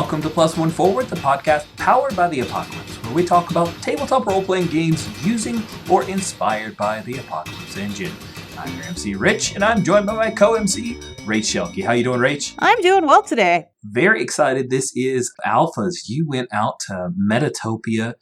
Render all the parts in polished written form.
Welcome to Plus One Forward, the podcast powered by the Apocalypse, where we talk about tabletop role-playing games using or inspired by the Apocalypse engine. I'm your MC, Rich, and I'm joined by my co-MC, Rach Shelke. How you doing, Rach? I'm doing well today. Very excited. This is Alphas. You went out to Metatopia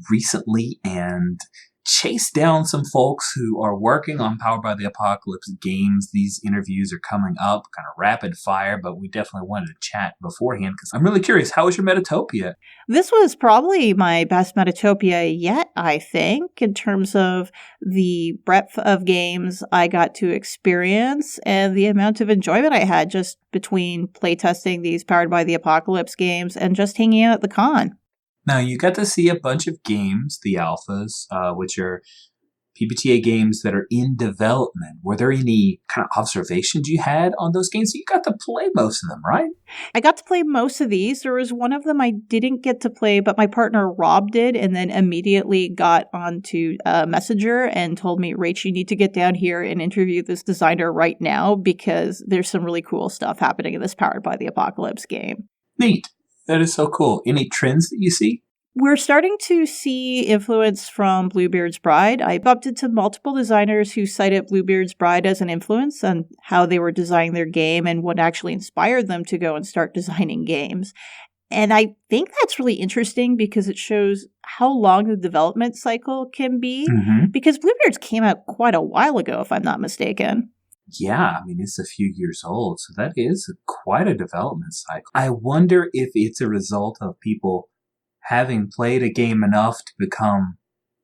recently and chased down some folks who are working on Powered by the Apocalypse games. These interviews are coming up, kind of rapid fire, but we definitely wanted to chat beforehand because I'm really curious. How was your Metatopia? This was probably my best Metatopia yet, I think, in terms of the breadth of games I got to experience and the amount of enjoyment I had just between playtesting these Powered by the Apocalypse games and just hanging out at the con. Now, you got to see a bunch of games, the alphas, which are PBTA games that are in development. Were there any kind of observations you had on those games? You got to play most of them, right? I got to play most of these. There was one of them I didn't get to play, but my partner Rob did, and then immediately got onto Messenger and told me, Rach, you need to get down here and interview this designer right now because there's some really cool stuff happening in this Powered by the Apocalypse game. Neat. That is so cool. Any trends that you see? We're starting to see influence from Bluebeard's Bride. I bumped into multiple designers who cited Bluebeard's Bride as an influence on how they were designing their game and what actually inspired them to go and start designing games. And I think that's really interesting because it shows how long the development cycle can be. Because Bluebeard's came out quite a while ago, if I'm not mistaken. Yeah, I mean, it's a few years old, so that is quite a development cycle. I wonder if it's a result of people having played a game enough to become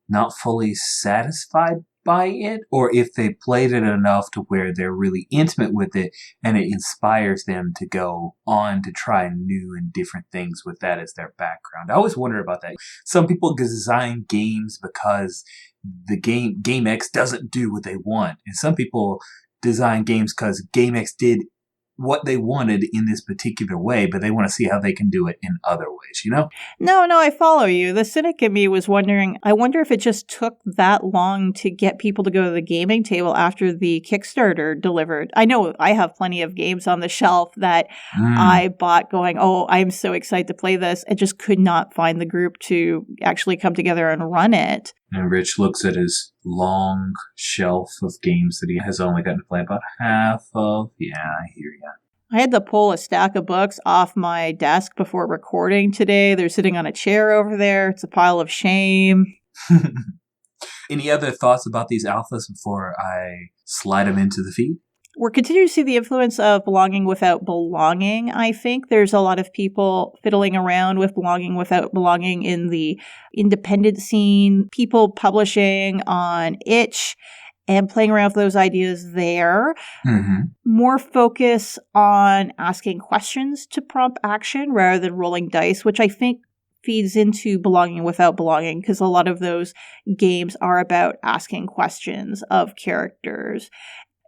not fully satisfied by it, or if they played it enough to where they're really intimate with it and it inspires them to go on to try new and different things with that as their background. I always wonder about that. Some people design games because the game X doesn't do what they want, and some people design games because Game X did what they wanted in this particular way, but they want to see how they can do it in other ways, you know? No, I follow you. The cynic in me was wondering, I wonder if it just took that long to get people to go to the gaming table after the Kickstarter delivered. I know I have plenty of games on the shelf that I bought going, oh, I'm so excited to play this, and just could not find the group to actually come together and run it. And Rich looks at his long shelf of games that he has only gotten to play about half of. Yeah, I hear ya. I had to pull a stack of books off my desk before recording today. They're sitting on a chair over there. It's a pile of shame. Any other thoughts about these alphas before I slide them into the feed? We're continuing to see the influence of belonging without belonging, I think. There's a lot of people fiddling around with belonging without belonging in the independent scene, people publishing on Itch and playing around with those ideas there. More focus on asking questions to prompt action rather than rolling dice, which I think feeds into belonging without belonging because a lot of those games are about asking questions of characters.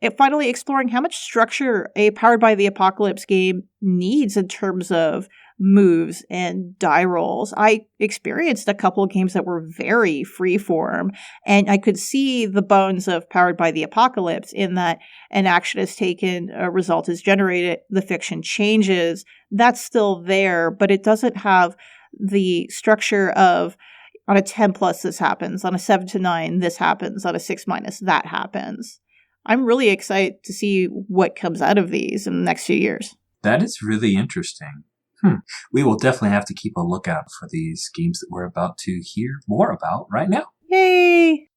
And finally, exploring how much structure a Powered by the Apocalypse game needs in terms of moves and die rolls. I experienced a couple of games that were very freeform, and I could see the bones of Powered by the Apocalypse in that an action is taken, a result is generated, the fiction changes. That's still there, but it doesn't have the structure of on a 10 plus this happens, on a 7 to 9 this happens, on a 6 minus that happens. I'm really excited to see what comes out of these in the next few years. That is really interesting. We will definitely have to keep a lookout for these games that we're about to hear more about right now. Yay!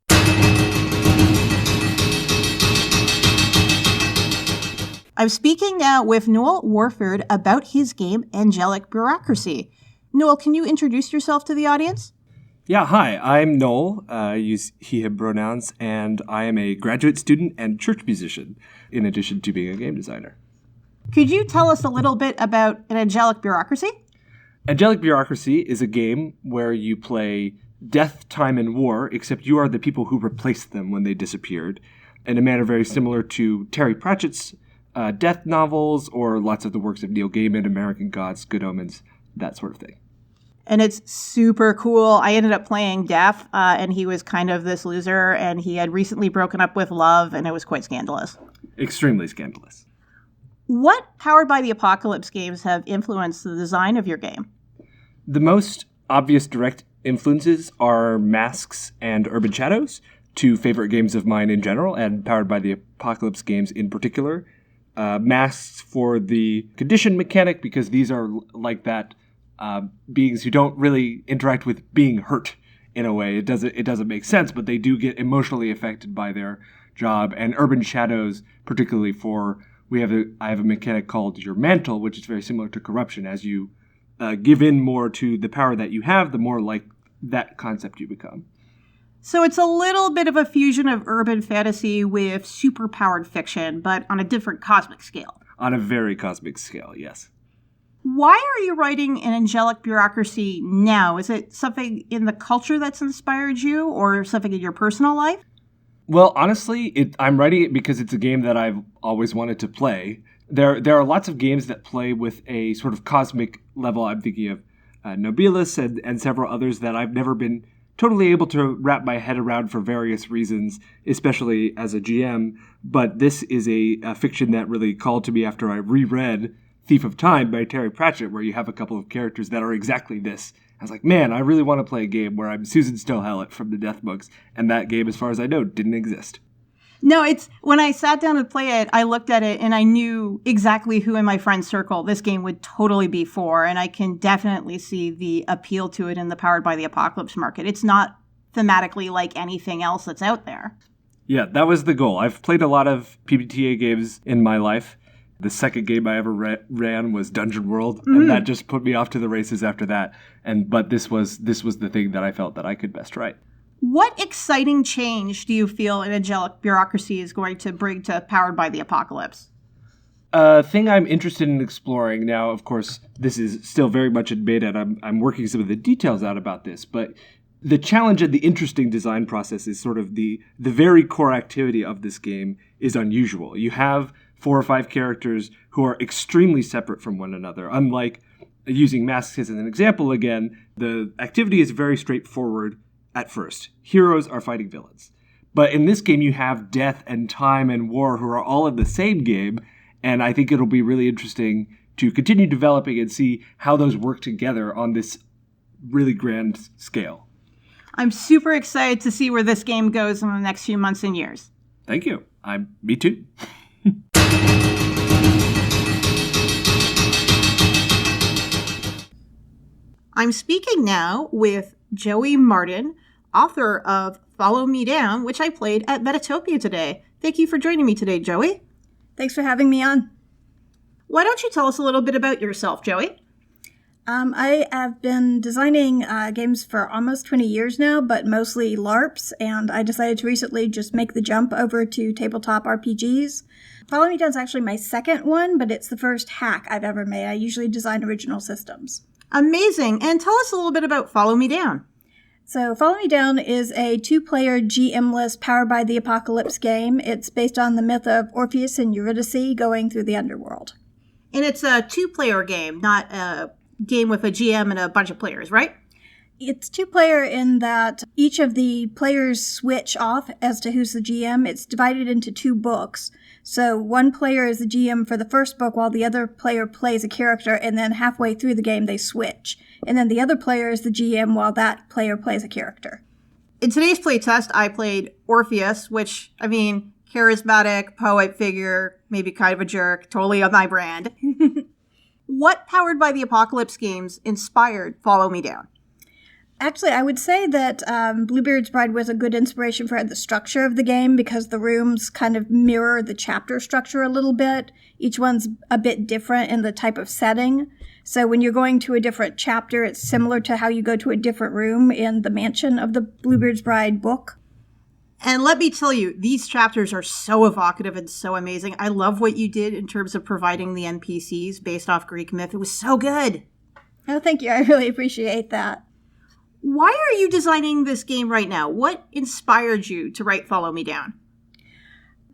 I'm speaking now with Noel Warford about his game, Angelic Bureaucracy. Noel, can you introduce yourself to the audience? Yeah, hi, I'm Noel, use he, him pronouns, and I am a graduate student and church musician, in addition to being a game designer. Could you tell us a little bit about an Angelic Bureaucracy? Angelic Bureaucracy is a game where you play death, time, and war, except you are the people who replaced them when they disappeared, in a manner very similar to Terry Pratchett's death novels or lots of the works of Neil Gaiman, American Gods, Good Omens, that sort of thing. And it's super cool. I ended up playing Death, and he was kind of this loser, and he had recently broken up with Love, and it was quite scandalous. Extremely scandalous. What Powered by the Apocalypse games have influenced the design of your game? The most obvious direct influences are Masks and Urban Shadows, two favorite games of mine in general, and Powered by the Apocalypse games in particular. Masks for the condition mechanic, because these are like that beings who don't really interact with being hurt in a way. It doesn't make sense, but they do get emotionally affected by their job. And Urban Shadows, particularly for I have a mechanic called your mantle, which is very similar to corruption. As you give in more to the power that you have, the more like that concept you become. So it's a little bit of a fusion of urban fantasy with superpowered fiction, but on a different cosmic scale. On a very cosmic scale, yes. Why are you writing an Angelic Bureaucracy now? Is it something in the culture that's inspired you, or something in your personal life? Well, honestly, I'm writing it because it's a game that I've always wanted to play. There are lots of games that play with a sort of cosmic level. I'm thinking of Nobilis and several others that I've never been totally able to wrap my head around for various reasons, especially as a GM. But this is a fiction that really called to me after I reread Thief of Time by Terry Pratchett, where you have a couple of characters that are exactly this. I was like, man, I really want to play a game where I'm Susan Stillhallett from the Death Books, and that game, as far as I know, didn't exist. No, it's when I sat down to play it, I looked at it and I knew exactly who in my friend's circle this game would totally be for, and I can definitely see the appeal to it in the Powered by the Apocalypse market. It's not thematically like anything else that's out there. Yeah, that was the goal. I've played a lot of PBTA games in my life. The second game I ever ran was Dungeon World, and that just put me off to the races after that. But this was the thing that I felt that I could best write. What exciting change do you feel an Angelic Bureaucracy is going to bring to Powered by the Apocalypse? A thing I'm interested in exploring now, of course, this is still very much in beta, and I'm working some of the details out about this, but the challenge and the interesting design process is sort of the very core activity of this game is unusual. You have 4 or 5 characters who are extremely separate from one another. Unlike, using Masks as an example again, the activity is very straightforward at first. Heroes are fighting villains. But in this game, you have death and time and war who are all in the same game, and I think it'll be really interesting to continue developing and see how those work together on this really grand scale. I'm super excited to see where this game goes in the next few months and years. Thank you. Me too. I'm speaking now with Joey Martin, author of Follow Me Down, which I played at Metatopia today. Thank you for joining me today, Joey. Thanks for having me on. Why don't you tell us a little bit about yourself, Joey? I have been designing games for almost 20 years now, but mostly LARPs, and I decided to recently just make the jump over to tabletop RPGs. Follow Me Down is actually my second one, but it's the first hack I've ever made. I usually design original systems. Amazing. And tell us a little bit about Follow Me Down. So Follow Me Down is a 2-player GM-less Powered by the Apocalypse game. It's based on the myth of Orpheus and Eurydice going through the underworld. And it's a 2-player game, not a game with a GM and a bunch of players, right? It's 2-player in that each of the players switch off as to who's the GM. It's divided into 2 books. So one player is the GM for the first book while the other player plays a character, and then halfway through the game they switch. And then the other player is the GM while that player plays a character. In today's playtest, I played Orpheus, which, charismatic, poet figure, maybe kind of a jerk, totally on my brand. What Powered by the Apocalypse games inspired Follow Me Down? Actually, I would say that Bluebeard's Bride was a good inspiration for the structure of the game because the rooms kind of mirror the chapter structure a little bit. Each one's a bit different in the type of setting. So when you're going to a different chapter, it's similar to how you go to a different room in the mansion of the Bluebeard's Bride book. And let me tell you, these chapters are so evocative and so amazing. I love what you did in terms of providing the NPCs based off Greek myth. It was so good. Oh, thank you. I really appreciate that. Why are you designing this game right now? What inspired you to write Follow Me Down?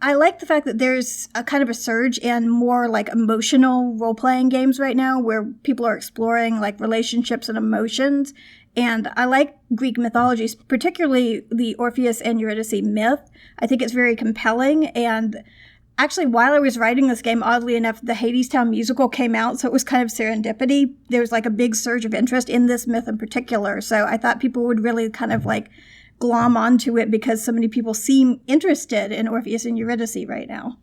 I like the fact that there's a kind of a surge in more like emotional role-playing games right now where people are exploring like relationships and emotions. And I like Greek mythologies, particularly the Orpheus and Eurydice myth. I think it's very compelling, and Actually, while I was writing this game, oddly enough, the Hadestown musical came out, so it was kind of serendipity. There was like a big surge of interest in this myth in particular, so I thought people would really kind of like glom onto it because so many people seem interested in Orpheus and Eurydice right now.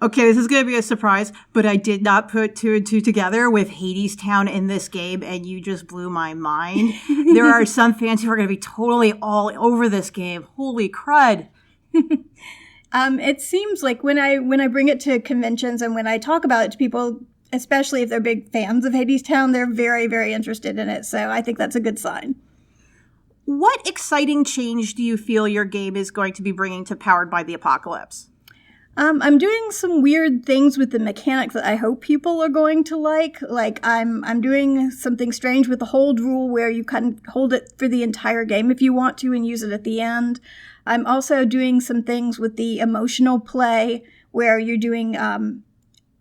Okay, this is going to be a surprise, but I did not put two and two together with Hadestown in this game, and you just blew my mind. There are some fans who are going to be totally all over this game. Holy crud. It seems like when I bring it to conventions and when I talk about it to people, especially if they're big fans of Hadestown, they're very, very interested in it. So I think that's a good sign. What exciting change do you feel your game is going to be bringing to Powered by the Apocalypse? I'm doing some weird things with the mechanics that I hope people are going to like. Like I'm doing something strange with the hold rule where you can hold it for the entire game if you want to and use it at the end. I'm also doing some things with the emotional play where you're doing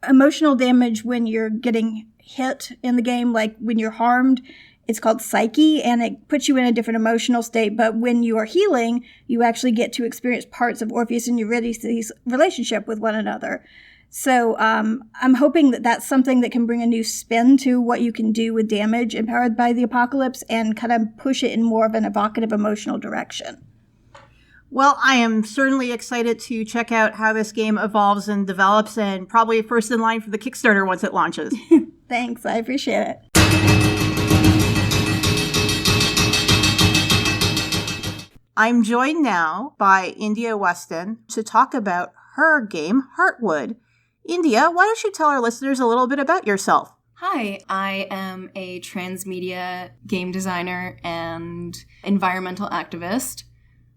emotional damage when you're getting hit in the game, like when you're harmed. It's called Psyche, and it puts you in a different emotional state. But when you are healing, you actually get to experience parts of Orpheus and Eurydice's relationship with one another. So I'm hoping that that's something that can bring a new spin to what you can do with damage empowered by the Apocalypse and kind of push it in more of an evocative emotional direction. Well, I am certainly excited to check out how this game evolves and develops, and probably first in line for the Kickstarter once it launches. Thanks, I appreciate it. I'm joined now by India Weston to talk about her game, Heartwood. India, why don't you tell our listeners a little bit about yourself? Hi, I am a transmedia game designer and environmental activist.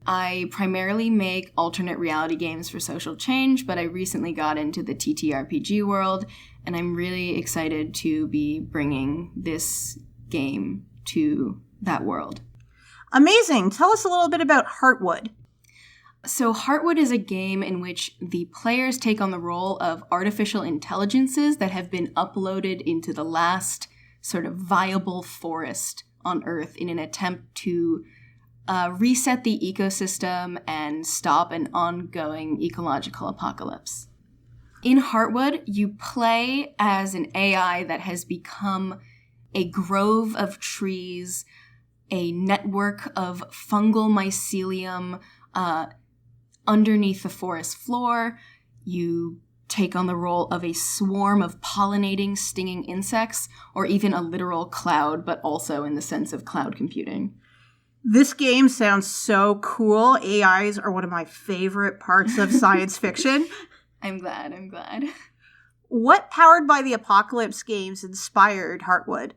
I primarily make alternate reality games for social change, but I recently got into the TTRPG world, and I'm really excited to be bringing this game to that world. Amazing. Tell us a little bit about Heartwood. So Heartwood is a game in which the players take on the role of artificial intelligences that have been uploaded into the last sort of viable forest on Earth in an attempt to reset the ecosystem and stop an ongoing ecological apocalypse. In Heartwood, you play as an AI that has become a grove of trees, a network of fungal mycelium underneath the forest floor. You take on the role of a swarm of pollinating, stinging insects, or even a literal cloud, but also in the sense of cloud computing. This game sounds so cool. AIs are one of my favorite parts of science fiction. I'm glad. What Powered by the Apocalypse games inspired Heartwood?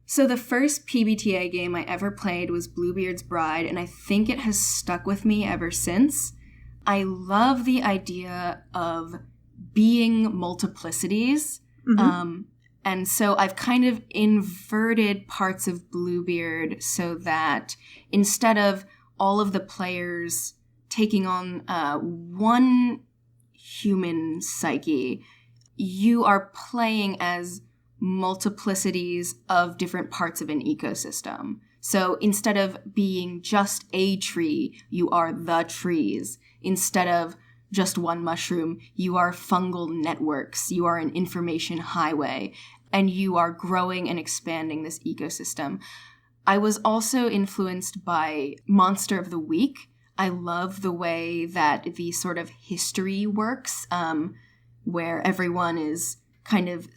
So the first PBTA game I ever played was Bluebeard's Bride, and I think it has stuck with me ever since. I love the idea of being multiplicities. Mm-hmm. And so I've kind of inverted parts of Bluebeard so that instead of all of the players taking on one human psyche, you are playing as multiplicities of different parts of an ecosystem. So instead of being just a tree, you are the trees. Instead of just one mushroom, you are fungal networks. You are an information highway, and you are growing and expanding this ecosystem. I was also influenced by Monster of the Week. I love the way that the sort of history works, where everyone is kind of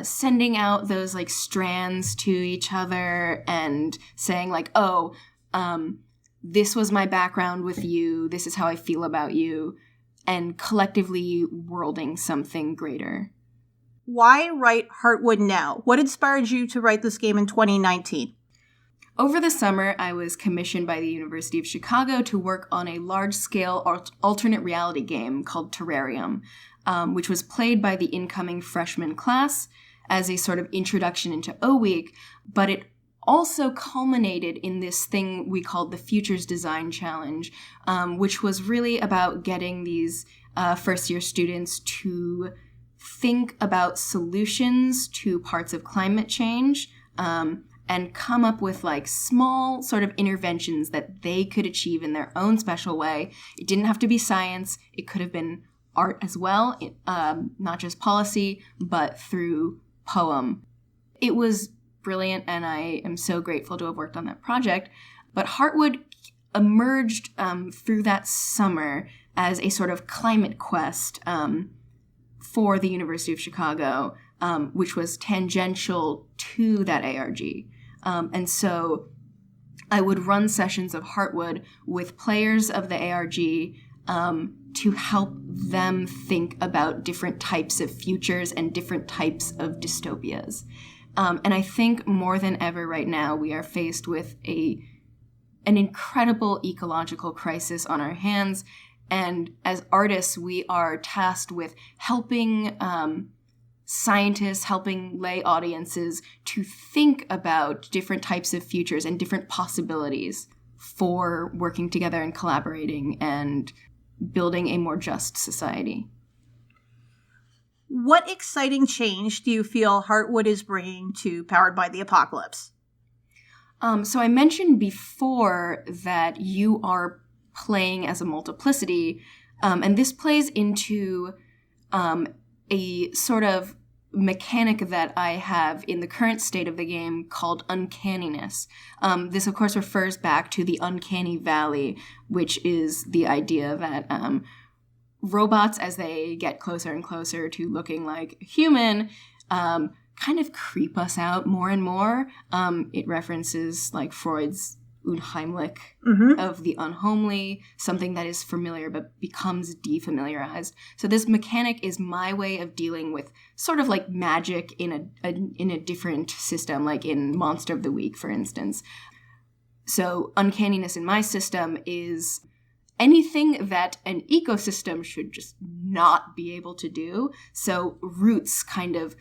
sending out those like strands to each other and saying like, this was my background with you, this is how I feel about you, and collectively worlding something greater. Why write Heartwood now? What inspired you to write this game in 2019? Over the summer, I was commissioned by the University of Chicago to work on a large-scale alternate reality game called Terrarium, which was played by the incoming freshman class as a sort of introduction into O Week, but it also culminated in this thing we called the Futures Design Challenge, which was really about getting these first-year students to think about solutions to parts of climate change, and come up with like small sort of interventions that they could achieve in their own special way. It didn't have to be science. It could have been art as well, not just policy, but through poem. It was brilliant, and I am so grateful to have worked on that project. But Heartwood emerged through that summer as a sort of climate quest for the University of Chicago, which was tangential to that ARG. And so I would run sessions of Heartwood with players of the ARG to help them think about different types of futures and different types of dystopias. And I think more than ever right now, we are faced with an incredible ecological crisis on our hands. And as artists, we are tasked with helping scientists, helping lay audiences to think about different types of futures and different possibilities for working together and collaborating and building a more just society. What exciting change do you feel Heartwood is bringing to Powered by the Apocalypse? So I mentioned before that you are playing as a multiplicity, and this plays into a sort of mechanic that I have in the current state of the game called uncanniness. This, of course, refers back to the uncanny valley, which is the idea that robots, as they get closer and closer to looking like human, kind of creep us out more and more. It references like Freud's Unheimlich of the unhomely, something that is familiar but becomes defamiliarized. So this mechanic is my way of dealing with sort of like magic in a different system, like in Monster of the Week, for instance. So uncanniness in my system is anything that an ecosystem should just not be able to do. So roots kind of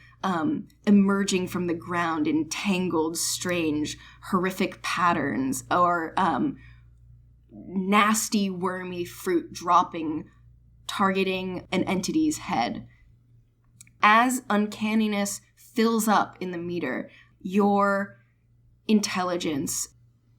emerging from the ground in tangled, strange, horrific patterns, or nasty, wormy fruit dropping, targeting an entity's head. As uncanniness fills up in the meter, your intelligence,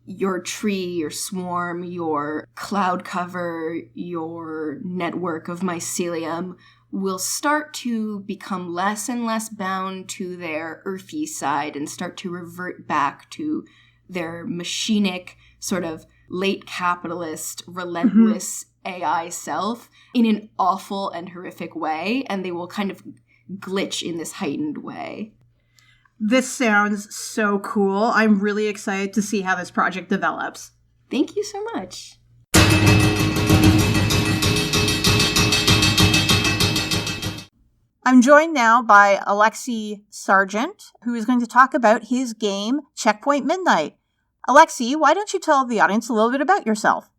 your tree, your swarm, your cloud cover, your network of mycelium will start to become less and less bound to their earthy side and start to revert back to their machinic, sort of late capitalist, relentless AI self in an awful and horrific way, and they will kind of glitch in this heightened way. This sounds so cool. I'm really excited to see how this project develops. Thank you so much. I'm joined now by Alexi Sargent, who is going to talk about his game, Checkpoint Midnight. Alexi, why don't you tell the audience a little bit about yourself?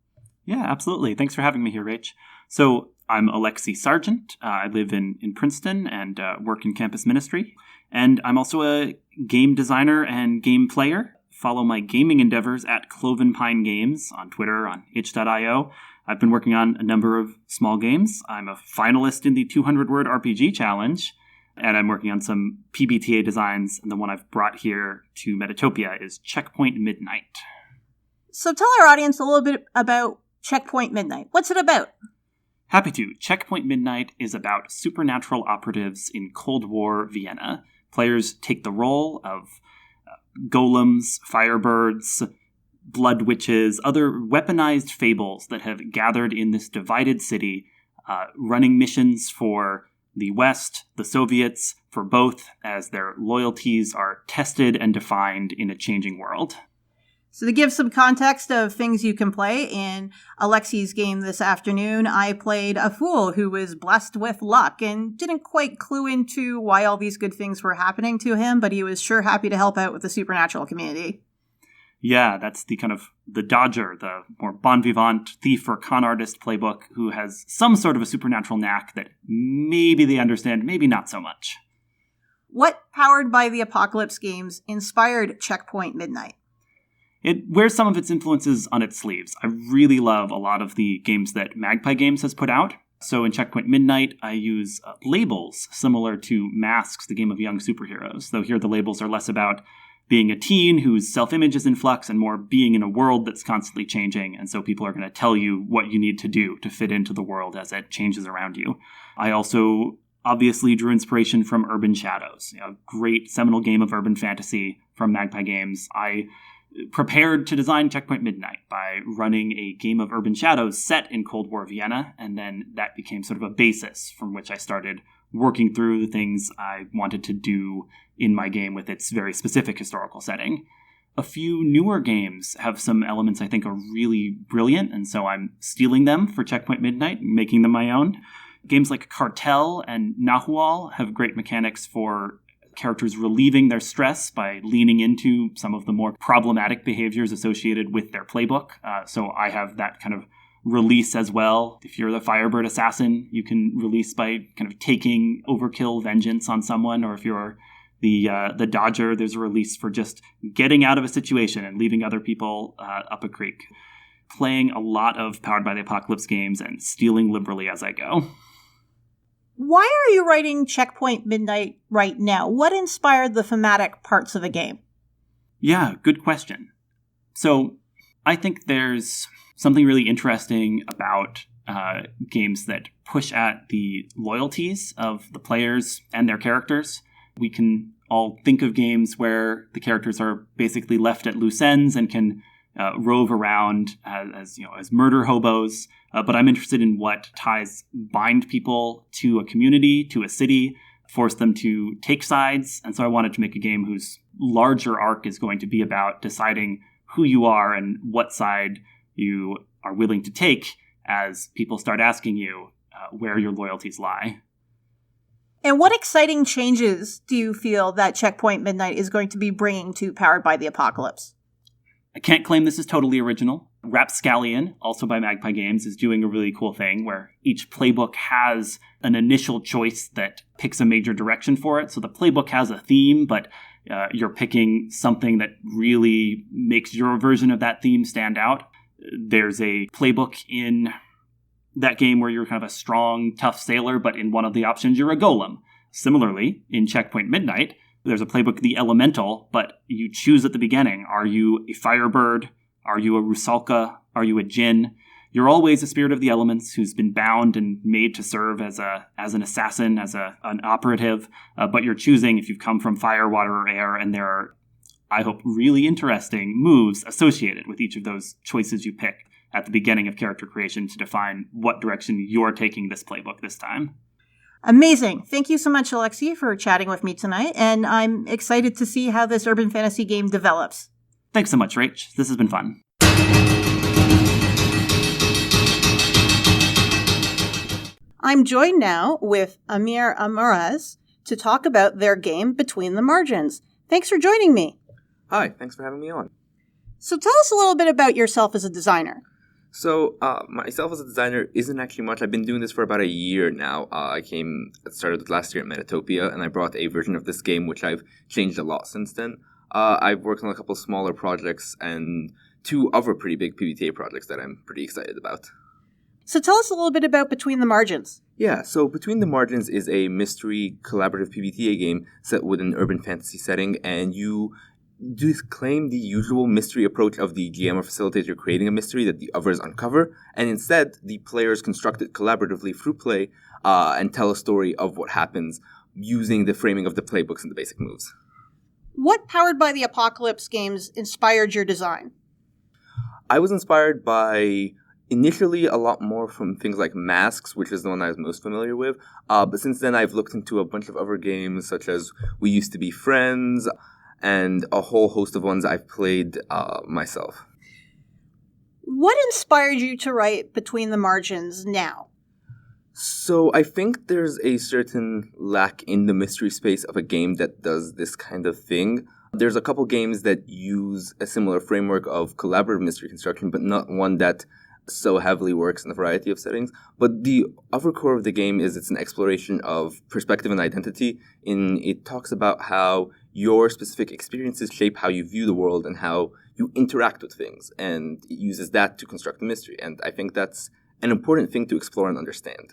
Yeah, absolutely. Thanks for having me here, Rach. So I'm Alexi Sargent. I live in Princeton and work in campus ministry. And I'm also a game designer and game player. Follow my gaming endeavors at Cloven Pine Games on Twitter, on itch.io. I've been working on a number of small games. I'm a finalist in the 200-word RPG challenge, and I'm working on some PBTA designs, and the one I've brought here to Metatopia is Checkpoint Midnight. So tell our audience a little bit about Checkpoint Midnight. What's it about? Happy to. Checkpoint Midnight is about supernatural operatives in Cold War Vienna. Players take the role of golems, firebirds, blood witches, other weaponized fables that have gathered in this divided city, running missions for the West, the Soviets, for both, as their loyalties are tested and defined in a changing world. So to give some context of things you can play, in Alexi's game this afternoon, I played a fool who was blessed with luck and didn't quite clue into why all these good things were happening to him, but he was sure happy to help out with the supernatural community. Yeah, that's the kind of the dodger, the more bon vivant thief or con artist playbook who has some sort of a supernatural knack that maybe they understand, maybe not so much. What Powered by the Apocalypse games inspired Checkpoint Midnight? It wears some of its influences on its sleeves. I really love a lot of the games that Magpie Games has put out. So in Checkpoint Midnight, I use labels similar to Masks, the game of young superheroes, though here the labels are less about being a teen whose self-image is in flux and more being in a world that's constantly changing. And so people are going to tell you what you need to do to fit into the world as it changes around you. I also obviously drew inspiration from Urban Shadows, a great seminal game of urban fantasy from Magpie Games. I prepared to design Checkpoint Midnight by running a game of Urban Shadows set in Cold War Vienna, and then that became sort of a basis from which I started working through the things I wanted to do in my game with its very specific historical setting. A few newer games have some elements I think are really brilliant, and so I'm stealing them for Checkpoint Midnight and making them my own. Games like Cartel and Nahual have great mechanics for characters relieving their stress by leaning into some of the more problematic behaviors associated with their playbook. So I have that kind of release as well. If you're the Firebird Assassin, you can release by kind of taking overkill vengeance on someone, or if you're the Dodger, there's a release for just getting out of a situation and leaving other people up a creek. Playing a lot of Powered by the Apocalypse games and stealing liberally as I go. Why are you writing Checkpoint Midnight right now? What inspired the thematic parts of the game? Yeah, good question. So I think there's something really interesting about games that push at the loyalties of the players and their characters. We can all think of games where the characters are basically left at loose ends and can rove around as murder hobos. But I'm interested in what ties bind people to a community, to a city, force them to take sides. And so I wanted to make a game whose larger arc is going to be about deciding who you are and what side you are willing to take as people start asking you where your loyalties lie. And what exciting changes do you feel that Checkpoint Midnight is going to be bringing to Powered by the Apocalypse? I can't claim this is totally original. Rapscallion, also by Magpie Games, is doing a really cool thing where each playbook has an initial choice that picks a major direction for it. So the playbook has a theme, but you're picking something that really makes your version of that theme stand out. There's a playbook in that game where you're kind of a strong, tough sailor, but in one of the options, you're a golem. Similarly, in Checkpoint Midnight, there's a playbook, the Elemental, but you choose at the beginning. Are you a Firebird? Are you a Rusalka? Are you a Djinn? You're always a spirit of the elements who's been bound and made to serve as an assassin, as an operative. But you're choosing if you've come from fire, water, or air, and there are, I hope, really interesting moves associated with each of those choices you pick at the beginning of character creation to define what direction you're taking this playbook this time. Amazing. Thank you so much, Alexi, for chatting with me tonight, and I'm excited to see how this urban fantasy game develops. Thanks so much, Rach. This has been fun. I'm joined now with Amir Amuraz to talk about their game Between the Margins. Thanks for joining me. Hi, thanks for having me on. So tell us a little bit about yourself as a designer. So, myself as a designer isn't actually much. I've been doing this for about a year now. I started last year at Metatopia, and I brought a version of this game, which I've changed a lot since then. I've worked on a couple smaller projects and 2 other pretty big PBTA projects that I'm pretty excited about. So tell us a little bit about Between the Margins. Yeah, so Between the Margins is a mystery collaborative PBTA game set with an urban fantasy setting, and you disclaim the usual mystery approach of the GM or facilitator creating a mystery that the others uncover, and instead, the players construct it collaboratively through play and tell a story of what happens using the framing of the playbooks and the basic moves. What Powered by the Apocalypse games inspired your design? I was inspired by initially a lot more from things like Masks, which is the one I was most familiar with, but since then I've looked into a bunch of other games such as We Used to Be Friends, and a whole host of ones I've played myself. What inspired you to write Between the Margins now? So I think there's a certain lack in the mystery space of a game that does this kind of thing. There's a couple games that use a similar framework of collaborative mystery construction, but not one that so heavily works in a variety of settings. But the other core of the game is it's an exploration of perspective and identity. It talks about how your specific experiences shape how you view the world and how you interact with things. And it uses that to construct a mystery. And I think that's an important thing to explore and understand.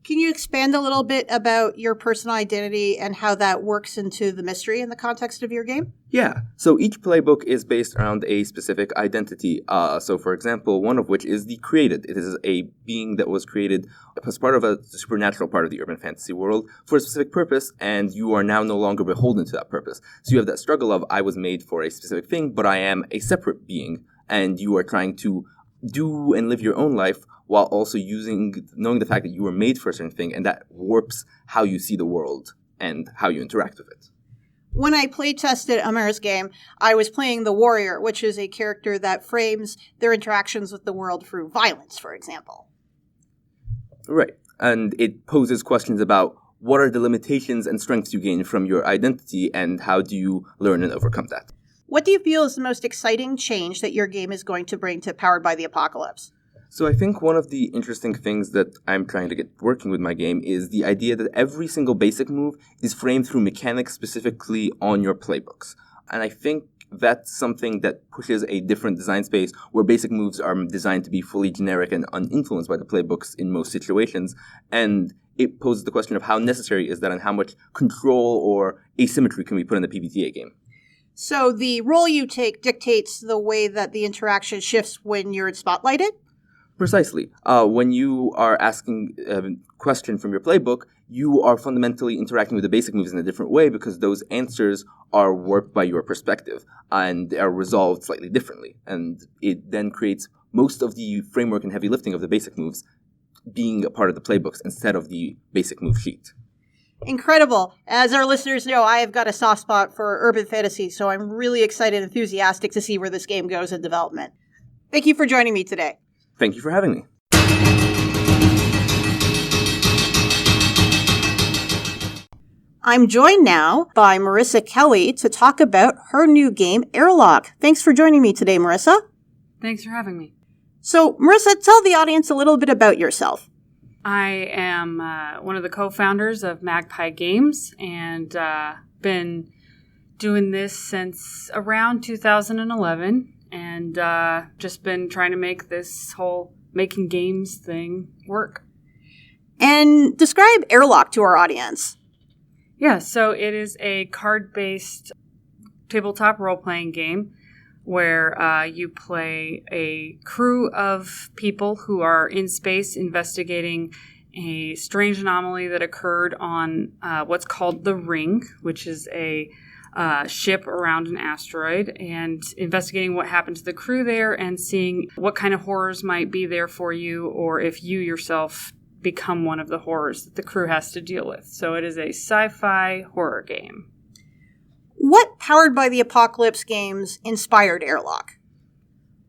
Can you expand a little bit about your personal identity and how that works into the mystery in the context of your game? Yeah, so each playbook is based around a specific identity. So, for example, one of which is the created. It is a being that was created as part of a supernatural part of the urban fantasy world for a specific purpose, and you are now no longer beholden to that purpose. So you have that struggle of, I was made for a specific thing, but I am a separate being, and you are trying to do and live your own life while also knowing the fact that you were made for a certain thing, and that warps how you see the world and how you interact with it. When I playtested Amir's game, I was playing the warrior, which is a character that frames their interactions with the world through violence, for example. Right. And it poses questions about what are the limitations and strengths you gain from your identity, and how do you learn and overcome that? What do you feel is the most exciting change that your game is going to bring to Powered by the Apocalypse? So I think one of the interesting things that I'm trying to get working with my game is the idea that every single basic move is framed through mechanics specifically on your playbooks. And I think that's something that pushes a different design space where basic moves are designed to be fully generic and uninfluenced by the playbooks in most situations. And it poses the question of how necessary is that and how much control or asymmetry can we put in the PBTA game. So the role you take dictates the way that the interaction shifts when you're spotlighted? Precisely. When you are asking a question from your playbook, you are fundamentally interacting with the basic moves in a different way because those answers are warped by your perspective and are resolved slightly differently. And it then creates most of the framework and heavy lifting of the basic moves being a part of the playbooks instead of the basic move sheet. Incredible. As our listeners know, I have got a soft spot for urban fantasy, so I'm really excited and enthusiastic to see where this game goes in development. Thank you for joining me today. Thank you for having me. I'm joined now by Marissa Kelly to talk about her new game, Airlock. Thanks for joining me today, Marissa. Thanks for having me. So, Marissa, tell the audience a little bit about yourself. I am one of the co-founders of Magpie Games and been doing this since around 2011 and just been trying to make this whole making games thing work. And describe Airlock to our audience. Yeah, so it is a card-based tabletop role-playing game where you play a crew of people who are in space investigating a strange anomaly that occurred on what's called the Ring, which is a ship around an asteroid, and investigating what happened to the crew there and seeing what kind of horrors might be there for you, or if you yourself become one of the horrors that the crew has to deal with. So it is a sci-fi horror game. What Powered by the Apocalypse games inspired Airlock?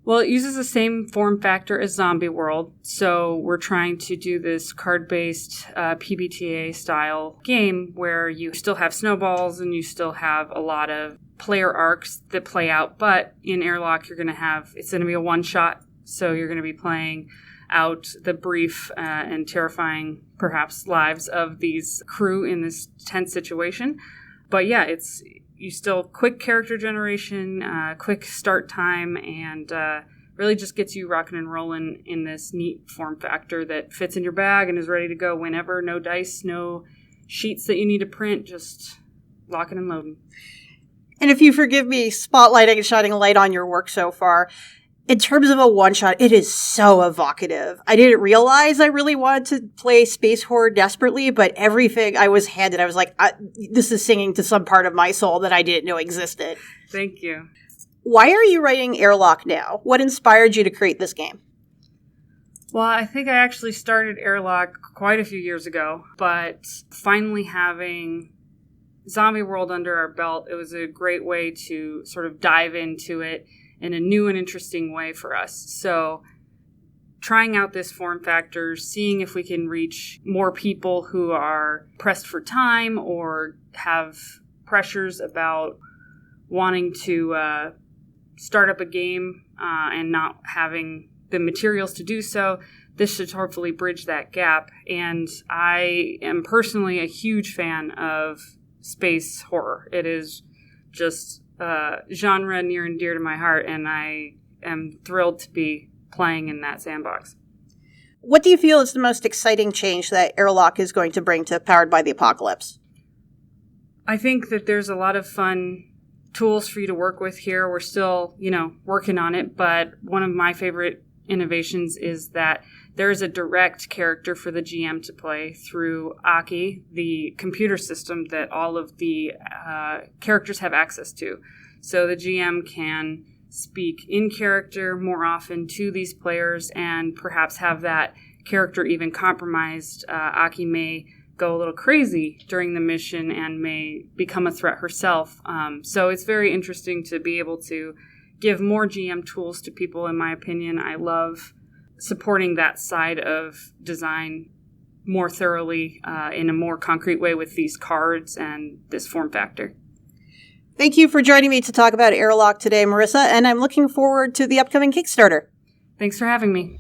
Well, it uses the same form factor as Zombie World, so we're trying to do this card-based PBTA-style game where you still have snowballs and you still have a lot of player arcs that play out, but in Airlock it's going to be a one-shot, so you're going to be playing out the brief and terrifying, perhaps, lives of these crew in this tense situation. But yeah, you still quick character generation, quick start time, and really just gets you rocking and rolling in this neat form factor that fits in your bag and is ready to go whenever. No dice, no sheets that you need to print, just locking and loading. And if you forgive me spotlighting and shining a light on your work so far, in terms of a one-shot, it is so evocative. I didn't realize I really wanted to play space horror desperately, but everything I was handed, I was like, this is singing to some part of my soul that I didn't know existed. Thank you. Why are you writing Airlock now? What inspired you to create this game? Well, I think I actually started Airlock quite a few years ago, but finally having Zombie World under our belt, it was a great way to sort of dive into it in a new and interesting way for us. So trying out this form factor, seeing if we can reach more people who are pressed for time or have pressures about wanting to start up a game and not having the materials to do so, this should hopefully bridge that gap. And I am personally a huge fan of space horror. It is just genre near and dear to my heart, and I am thrilled to be playing in that sandbox. What do you feel is the most exciting change that Airlock is going to bring to Powered by the Apocalypse? I think that there's a lot of fun tools for you to work with here. We're still, working on it, but one of my favorite innovations is that there is a direct character for the GM to play through Aki, the computer system that all of the characters have access to. So the GM can speak in character more often to these players and perhaps have that character even compromised. Aki may go a little crazy during the mission and may become a threat herself. So it's very interesting to be able to give more GM tools to people, in my opinion. I love supporting that side of design more thoroughly in a more concrete way with these cards and this form factor. Thank you for joining me to talk about Airlock today, Marissa, and I'm looking forward to the upcoming Kickstarter. Thanks for having me.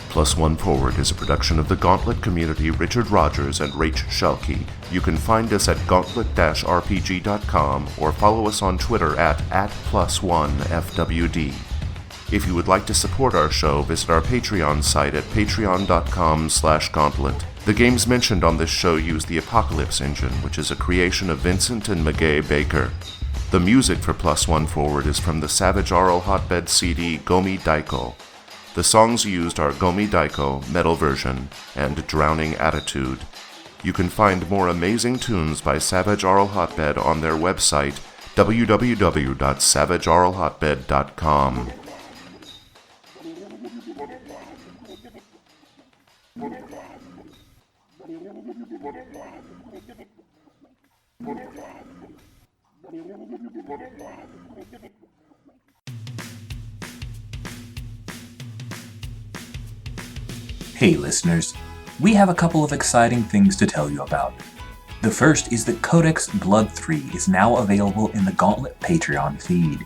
Plus One Forward is a production of the Gauntlet community, Richard Rogers and Rach Shelkey. You can find us at gauntlet-rpg.com or follow us on Twitter at @+1FWD. If you would like to support our show, visit our Patreon site at patreon.com/gauntlet. The games mentioned on this show use the Apocalypse engine, which is a creation of Vincent and Magay Baker. The music for Plus One Forward is from the Savage Aural Hotbed CD Gomi Daiko. The songs used are Gomi Daiko, Metal Version, and Drowning Attitude. You can find more amazing tunes by Savage Aural Hotbed on their website, www.savageauralhotbed.com. Hey listeners, we have a couple of exciting things to tell you about. The first is that Codex Blood 3 is now available in the Gauntlet Patreon feed.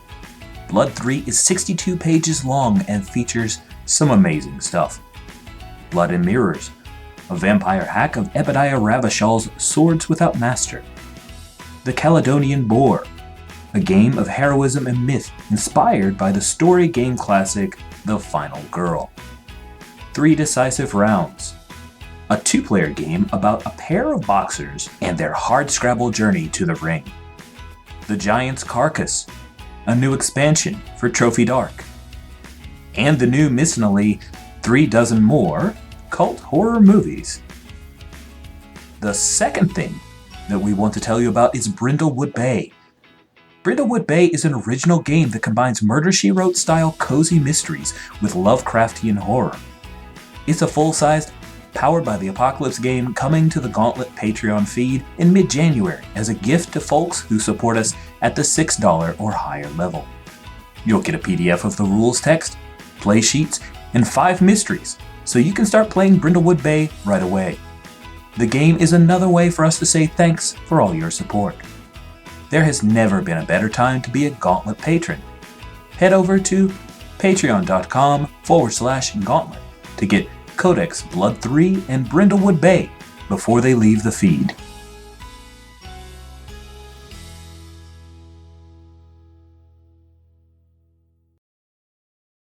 Blood 3 is 62 pages long and features some amazing stuff. Blood and Mirrors, a vampire hack of Ebediah Ravashal's Swords Without Master. The Caledonian Boar, a game of heroism and myth inspired by the story game classic The Final Girl. 3 Decisive Rounds, a 2-player game about a pair of boxers and their hardscrabble journey to the ring. The Giant's Carcass, a new expansion for Trophy Dark. And the new miscellany 3 Dozen More cult horror movies. The second thing that we want to tell you about is Brindlewood Bay. Brindlewood Bay is an original game that combines Murder, She Wrote style cozy mysteries with Lovecraftian horror. It's a full-sized, Powered by the Apocalypse game coming to the Gauntlet Patreon feed in mid-January as a gift to folks who support us at the $6 or higher level. You'll get a PDF of the rules text, play sheets, and 5 mysteries, so you can start playing Brindlewood Bay right away. The game is another way for us to say thanks for all your support. There has never been a better time to be a Gauntlet patron. Head over to patreon.com/gauntlet to get Codex Blood 3 and Brindlewood Bay before they leave the feed.